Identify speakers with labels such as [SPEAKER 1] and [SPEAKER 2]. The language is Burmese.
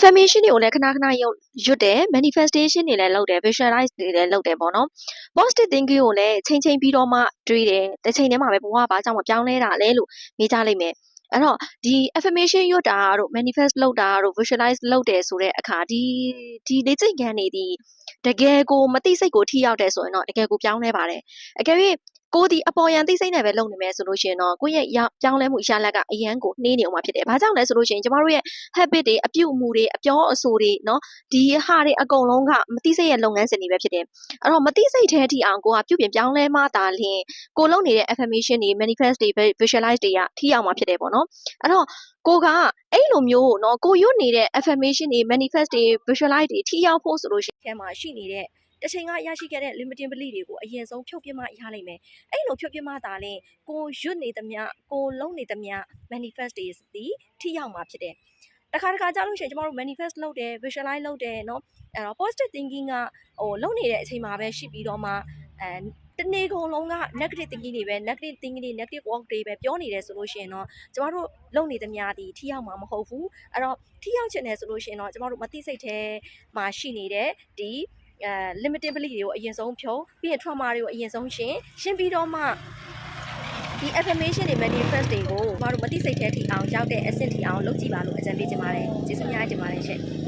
[SPEAKER 1] affirmation တွေကိုလည်းခဏခဏရွတ်တယ် manifestation တွေလည်းလုပ်တယ် visualize တွေလည်းလုပ်တယ်ပေါ့နော် positive thinking ကိုလည်းချိန်ပြီးတော့မှတွေးတယ်တစ်ချိန်တည်းမှာပဲဘဝဘာကြောင့်မပြောင်းလဲတာလဲလို့မေးကြလိမ့်မယ်အဲ့တော့ဒီ affirmation ရွတ်တာတို့ manifest လုပ်တာတို့ visualize လုပ်တယ်ဆိုတဲ့အခါဒီလေ့ကျင့်ခန်းတွေဒီတကယ်ကိုမသိစိတ်ကိုထိရောက်တယ်ဆိုရင်တော့တကယ်ကိုပြောင်းလဲပါတယ်အကယ်၍ကိုဒီအပေါ်ယံသိစိတ်နဲ့ပဲလုပ်နေမယ်ဆိုလို့ရှိရင်တော့ကိုယ့်ရဲ့ပြောင်းလဲမှုရလဒ်ကအရန်ကိုနှေးနေအောင်မှာဖြစ်တယ်။ဘာကြောင့်လဲဆိုလို့ရှိရင်ကျမတို့ရဲ့ habit တွေအပြုအမူတွေအပြောအဆိုတွေเนาะဒီဟာတွေအကုန်လုံးကမသိစိတ်ရဲ့လုပ်ငန်းစဉ်တွေပဲဖြစ်တယ်။အဲ့တော့မသိစိတ်ထဲထိအောင်ကိုကပြုပြင်ပြောင်းလဲမှသာလျှင်ကိုလုပ်နေတဲ့ affirmation တွေ manifest တွေ visualize တွေကထိရောက်မှာဖြစ်တယ်ပေါ့နော်။အဲ့တော့ကိုကအဲ့လိုမျိုးเนาะကိုရွတ်နေတဲ့ affirmation တွေ manifest တွေ visualize တွေထိရောက်ဖို့ဆိုလို့ရှိရင်မှာရှိနေတဲ့တချိန်ကရရှိခဲ့တဲ့ limiting belief တွေကိုအရင်ဆုံးဖြုတ်ပြမှရလိမ့်မယ်။အဲ့လိုဖြုတ်ပြမှသာလျှင်ကိုရွတ်နေသမျှကိုလုံးနေသမျှ manifest တွေဒီထိရောက်မှာဖြစ်တယ်။တခါကြားလို့ရှိရင်ကျမတို့ manifest လုပ်တယ် visualize လုပ်တယ်เนาะအဲ့တော့ positive thinking ကလုပ်နေတဲ့အချိန်မှာပဲရှိပြီးတော့မှတနေ့ကုန်လုံးက negative thinking တွေပဲ negative thinking တွေ negative work တွေပဲပြောနေတယ်ဆိုလို့ရှိရင်တော့ကျမတို့လုပ်နေသမျှဒီထိရောက်မှာမဟုတ်ဘူး။အဲ့တော့ထိရောက်ချင်တယ်ဆိုလို့ရှိရင်တော့ကျမတို့မသိစိတ်ထဲမှာရှိနေတဲ့ဒီ limiting belief တွေကိုအရင်ဆုံးဖြုတ်ပြီးရင် trauma တွေကိုအရင်ဆုံးရှင်းပြီးတော့မှဒီ affirmation တွေ manifest တွေကိုကျမတို့မသိစိတ်ထဲထိအောင်ရောက်တဲ့အဆင့်ထိအောင်လုပ်ကြည့်ပါလို့အကြံပေးချင်ပါတယ်ကျေးဇူးများတင်ပါတယ်ရှင်